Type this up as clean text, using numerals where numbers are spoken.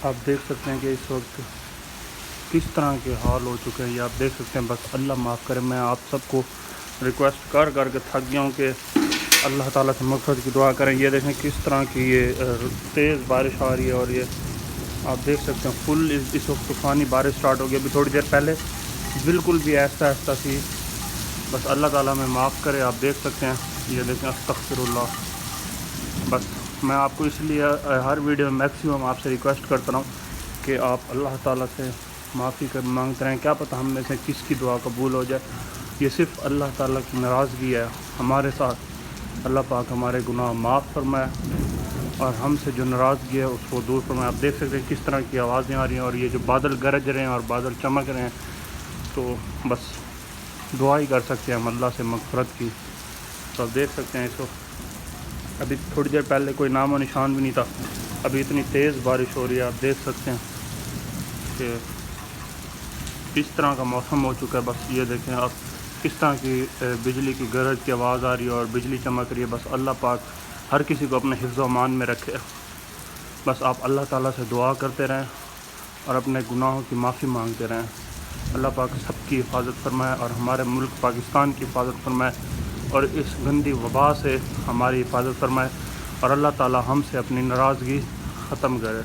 آپ دیکھ سکتے ہیں کہ اس وقت کس طرح کے حال ہو چکے ہیں. یہ آپ دیکھ سکتے ہیں. بس اللہ معاف کرے. میں آپ سب کو ریکویسٹ کر کے تھک گیا ہوں کہ اللہ تعالیٰ سے مغفرت کی دعا کریں. یہ دیکھیں کس طرح کی یہ تیز بارش آ رہی ہے، اور یہ آپ دیکھ سکتے ہیں فل اس وقت طوفانی بارش سٹارٹ ہو گئی. ابھی تھوڑی دیر پہلے بالکل بھی ایسا تھی. بس اللہ تعالیٰ میں معاف کرے. آپ دیکھ سکتے ہیں، یہ دیکھیں استغفر اللہ. بس میں آپ کو اس لیے ہر ویڈیو میں میکسیمم آپ سے ریکویسٹ کرتا رہا ہوں کہ آپ اللہ تعالیٰ سے معافی مانگتے رہیں. کیا پتہ ہم میں سے کس کی دعا قبول ہو جائے. یہ صرف اللہ تعالیٰ کی ناراضگی ہے ہمارے ساتھ. اللہ پاک ہمارے گناہ معاف فرمائے اور ہم سے جو ناراضگی ہے اس کو دور فرمائے. آپ دیکھ سکتے ہیں کس طرح کی آوازیں آ رہی ہیں، اور یہ جو بادل گرج رہے ہیں اور بادل چمک رہے ہیں. تو بس دعا ہی کر سکتے ہیں ہم اللہ سے مغفرت کی. تو آپ دیکھ سکتے ہیں اس وقت ابھی تھوڑی دیر پہلے کوئی نام و نشان بھی نہیں تھا، ابھی اتنی تیز بارش ہو رہی ہے. آپ دیکھ سکتے ہیں کہ کس طرح کا موسم ہو چکا ہے. بس یہ دیکھیں آپ کس طرح کی بجلی کی گرج کی آواز آ رہی ہے اور بجلی چمک رہی ہے. بس اللہ پاک ہر کسی کو اپنے حفظ و امان میں رکھے. بس آپ اللہ تعالیٰ سے دعا کرتے رہیں اور اپنے گناہوں کی معافی مانگتے رہیں. اللہ پاک سب کی حفاظت فرمائے اور ہمارے ملک پاکستان کی حفاظت فرمائے اور اس گندی وبا سے ہماری حفاظت فرمائے، اور اللہ تعالیٰ ہم سے اپنی ناراضگی ختم کرے.